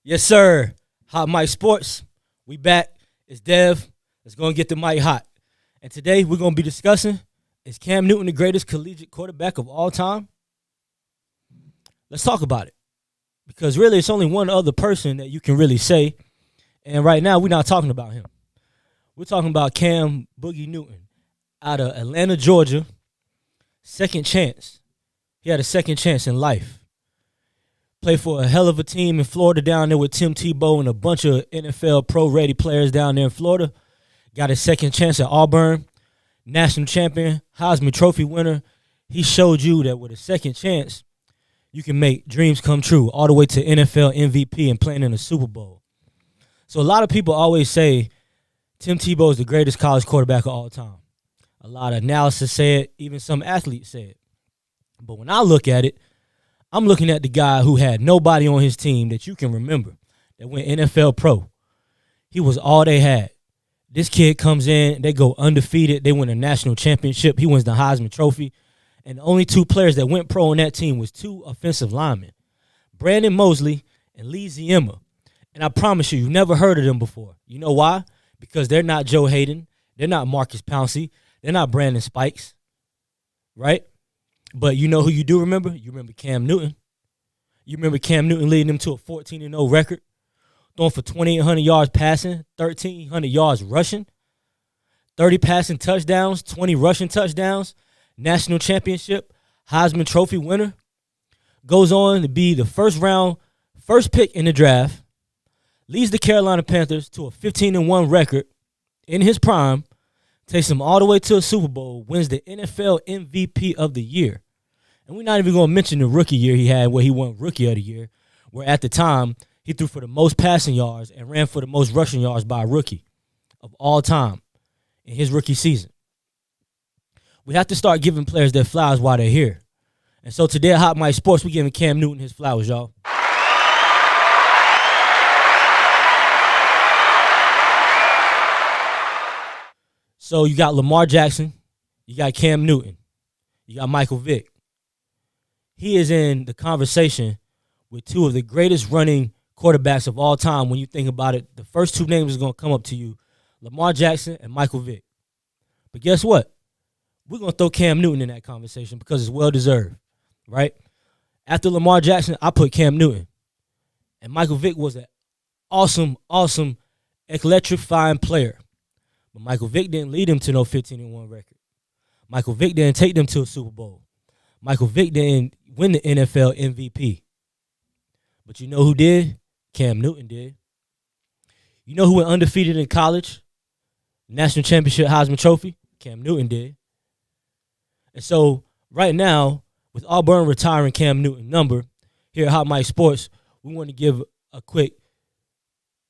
Yes, sir. Hot Mic Sports. We back. It's Dev. Let's go and get the mic hot. And today we're going to be discussing, is Cam Newton the greatest collegiate quarterback of all time? Let's talk about it. Because really it's only one other person that you can really say. And right now we're not talking about him. We're talking about Cam Boogie Newton out of Atlanta, Georgia. Second chance. He had a second chance in life. Played for a hell of a team in Florida down there with Tim Tebow and a bunch of NFL pro-ready players down there in Florida. Got his second chance at Auburn. National champion, Heisman Trophy winner. He showed you that with a second chance, you can make dreams come true all the way to NFL MVP and playing in the Super Bowl. So a lot of people always say Tim Tebow is the greatest college quarterback of all time. A lot of analysis say it. Even some athletes say it. But when I look at it, I'm looking at the guy who had nobody on his team that you can remember that went NFL pro. He was all they had. This kid comes in, they go undefeated. They win a national championship. He wins the Heisman Trophy. And the only two players that went pro on that team was two offensive linemen, Brandon Mosley and Lee Ziema. And I promise you've never heard of them before. You know why? Because they're not Joe Hayden. They're not Marcus Pouncey. They're not Brandon Spikes, right? But you know who you do remember? You remember Cam Newton. You remember Cam Newton leading them to a 14-0 record, throwing for 2,800 yards passing, 1,300 yards rushing, 30 passing touchdowns, 20 rushing touchdowns, national championship, Heisman Trophy winner. Goes on to be the first pick in the draft, leads the Carolina Panthers to a 15-1 record in his prime, takes them all the way to a Super Bowl, wins the NFL MVP of the year. And we're not even going to mention the rookie year he had where he won Rookie of the Year, where at the time he threw for the most passing yards and ran for the most rushing yards by a rookie of all time in his rookie season. We have to start giving players their flowers while they're here. And so today at Hot Mic Sports, we're giving Cam Newton his flowers, y'all. So you got Lamar Jackson, you got Cam Newton, you got Michael Vick. He is in the conversation with two of the greatest running quarterbacks of all time. When you think about it, the first two names is going to come up to you, Lamar Jackson and Michael Vick. But guess what? We're going to throw Cam Newton in that conversation because it's well-deserved, right? After Lamar Jackson, I put Cam Newton. And Michael Vick was an awesome, electrifying player. But Michael Vick didn't lead them to no 15-1 record. Michael Vick didn't take them to a Super Bowl. Michael Vick didn't win the NFL MVP. But you know who did? Cam Newton did. You know who went undefeated in college? National championship Heisman Trophy? Cam Newton did. And so right now, with Auburn retiring Cam Newton number, here at Hot Mic Sports, we want to give a quick,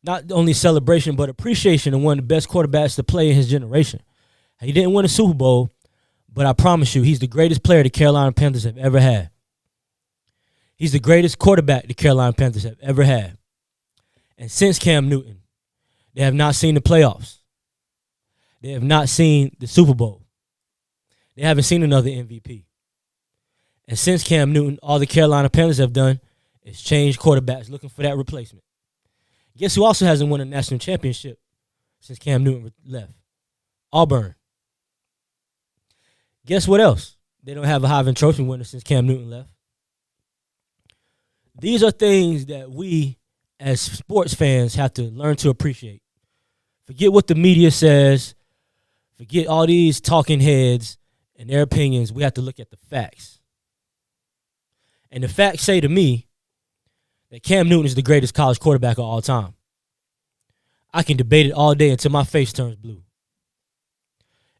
not only celebration, but appreciation of one of the best quarterbacks to play in his generation. He didn't win a Super Bowl, but I promise you, he's the greatest player the Carolina Panthers have ever had. He's the greatest quarterback the Carolina Panthers have ever had. And since Cam Newton, they have not seen the playoffs. They have not seen the Super Bowl. They haven't seen another MVP. And since Cam Newton, all the Carolina Panthers have done is change quarterbacks looking for that replacement. Guess who also hasn't won a national championship since Cam Newton left? Auburn. Guess what else? They don't have a Heisman Trophy winner since Cam Newton left. These are things that we as sports fans have to learn to appreciate. Forget what the media says. Forget all these talking heads and their opinions. We have to look at the facts. And the facts say to me that Cam Newton is the greatest college quarterback of all time. I can debate it all day until my face turns blue.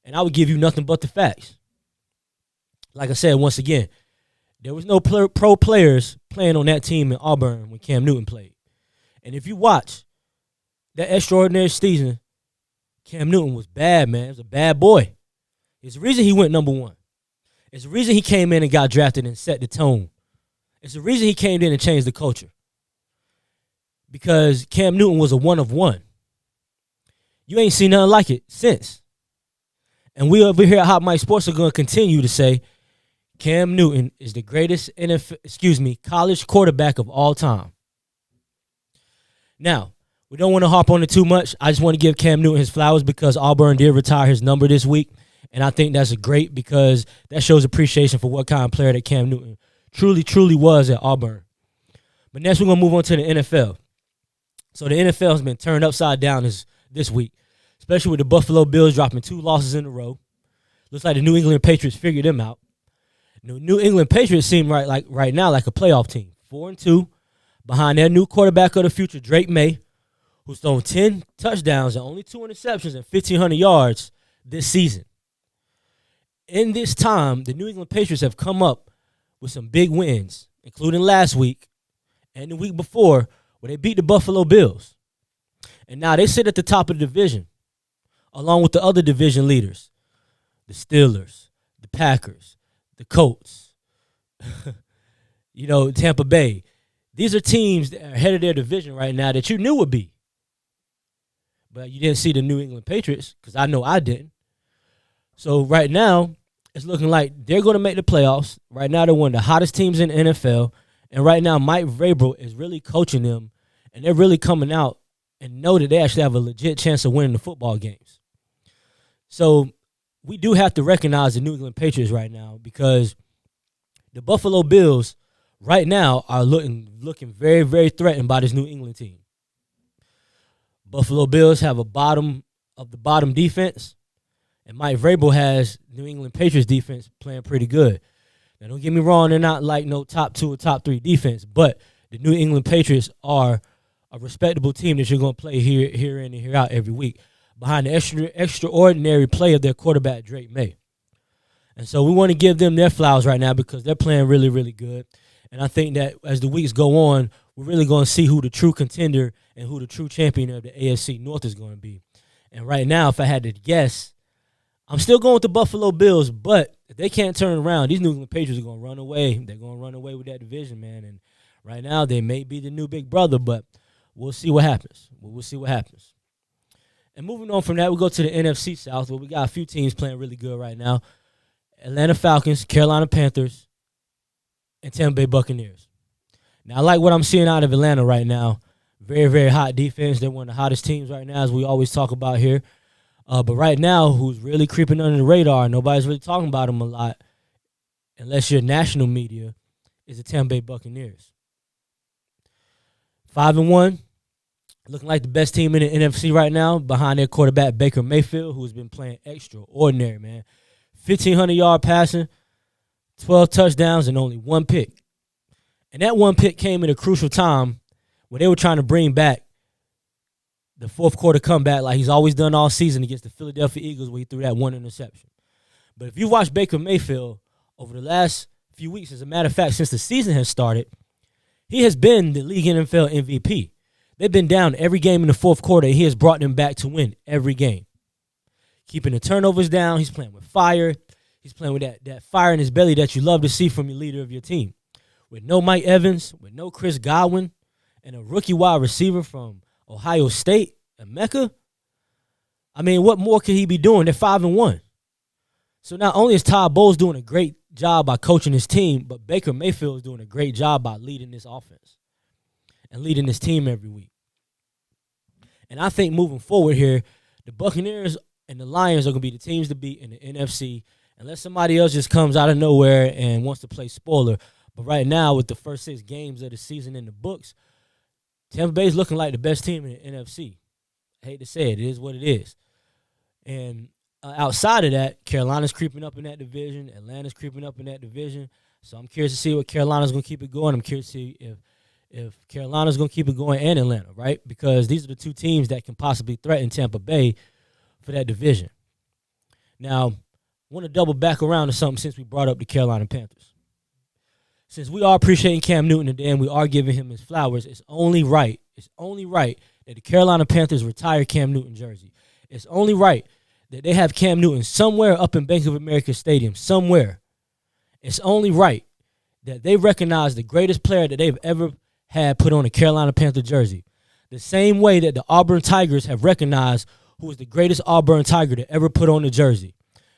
And I would give you nothing but the facts. Like I said, once again, there was no pro players playing on that team in Auburn when Cam Newton played. And if you watch that extraordinary season, Cam Newton was bad, man. He was a bad boy. It's the reason he went number one. It's the reason he came in and got drafted and set the tone. It's the reason he came in and changed the culture. Because Cam Newton was a one of one. You ain't seen nothing like it since. And we over here at Hot Mic Sports are going to continue to say Cam Newton is the greatest college quarterback of all time. Now, we don't want to harp on it too much. I just want to give Cam Newton his flowers because Auburn did retire his number this week. And I think that's great because that shows appreciation for what kind of player that Cam Newton truly was at Auburn. But next, we're going to move on to the NFL. So the NFL has been turned upside down this week, especially with the Buffalo Bills dropping 2 losses in a row. Looks like the New England Patriots figured them out. The New England Patriots seem right now like a playoff team, 4-2, behind their new quarterback of the future, Drake May, who's thrown 10 touchdowns and only 2 interceptions and 1,500 yards this season. In this time, the New England Patriots have come up with some big wins, including last week and the week before, where they beat the Buffalo Bills. And now they sit at the top of the division, along with the other division leaders, the Steelers, the Packers, the Colts, Tampa Bay. These are teams that are ahead of their division right now that you knew would be. But you didn't see the New England Patriots, because I know I didn't. So right now, it's looking like they're going to make the playoffs. Right now, they're one of the hottest teams in the NFL. And right now, Mike Vrabel is really coaching them, and they're really coming out and know that they actually have a legit chance of winning the football games. So we do have to recognize the New England Patriots right now because the Buffalo Bills right now are looking very, very threatened by this New England team. Buffalo Bills have a bottom of the bottom defense, and Mike Vrabel has New England Patriots defense playing pretty good. Now, don't get me wrong, they're not like no top 2 or top 3 defense, but the New England Patriots are a respectable team that you're going to play here in and here out every week behind the extraordinary play of their quarterback, Drake May. And so we want to give them their flowers right now because they're playing really, really good. And I think that as the weeks go on, we're really going to see who the true contender and who the true champion of the AFC North is going to be. And right now, if I had to guess, I'm still going with the Buffalo Bills, but if they can't turn around, these New England Patriots are going to run away. They're going to run away with that division, man. And right now, they may be the new big brother, but we'll see what happens. We'll see what happens. And moving on from that, we'll go to the NFC South, where we got a few teams playing really good right now. Atlanta Falcons, Carolina Panthers, and Tampa Bay Buccaneers. Now, I like what I'm seeing out of Atlanta right now. Very, very hot defense. They're one of the hottest teams right now, as we always talk about here. But right now, who's really creeping under the radar, nobody's really talking about them a lot, unless you're national media, is the Tampa Bay Buccaneers. 5-1, looking like the best team in the NFC right now, behind their quarterback, Baker Mayfield, who's been playing extraordinary, man. 1,500-yard passing, 12 touchdowns, and only 1 pick. And that 1 pick came at a crucial time where they were trying to bring back the fourth quarter comeback like he's always done all season against the Philadelphia Eagles where he threw that 1 interception. But if you watch Baker Mayfield over the last few weeks, as a matter of fact, since the season has started, he has been the league NFL MVP. They've been down every game in the fourth quarter, and he has brought them back to win every game. Keeping the turnovers down, he's playing with fire. He's playing with that fire in his belly that you love to see from your leader of your team. With no Mike Evans, with no Chris Godwin, and a rookie wide receiver from Ohio State, and Mecca. I mean, what more could he be doing? They're 5-1. So not only is Todd Bowles doing a great job by coaching his team, but Baker Mayfield is doing a great job by leading this offense and leading this team every week. And I think moving forward here, the Buccaneers and the Lions are going to be the teams to beat in the NFC unless somebody else just comes out of nowhere and wants to play spoiler. But right now, with the first 6 games of the season in the books, Tampa Bay is looking like the best team in the NFC. I hate to say it. It is what it is. And outside of that, Carolina's creeping up in that division. Atlanta's creeping up in that division. So I'm curious to see what Carolina's going to keep it going. I'm curious to see if Carolina's going to keep it going and Atlanta, right? Because these are the 2 teams that can possibly threaten Tampa Bay for that division. Now, I want to double back around to something since we brought up the Carolina Panthers. Since we are appreciating Cam Newton today and we are giving him his flowers, it's only right that the Carolina Panthers retire Cam Newton jersey. It's only right that they have Cam Newton somewhere up in Bank of America Stadium, somewhere. It's only right that they recognize the greatest player that they've ever had put on a Carolina Panther jersey. The same way that the Auburn Tigers have recognized who is the greatest Auburn Tiger to ever put on the jersey.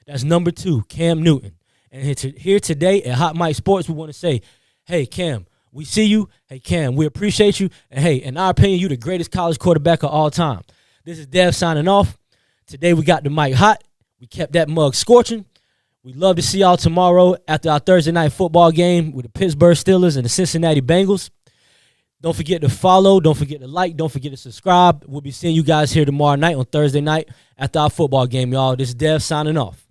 That's number 2, Cam Newton. And here today at Hot Mic Sports, we want to say, hey, Cam, We see you. Hey, Cam, we appreciate you. And, hey, in our opinion, you the greatest college quarterback of all time. This is Dev signing off. Today we got the mic hot. We kept that mug scorching. We'd love to see y'all tomorrow after our Thursday night football game with the Pittsburgh Steelers and the Cincinnati Bengals. Don't forget to follow. Don't forget to like. Don't forget to subscribe. We'll be seeing you guys here tomorrow night on Thursday night after our football game, y'all. This is Dev signing off.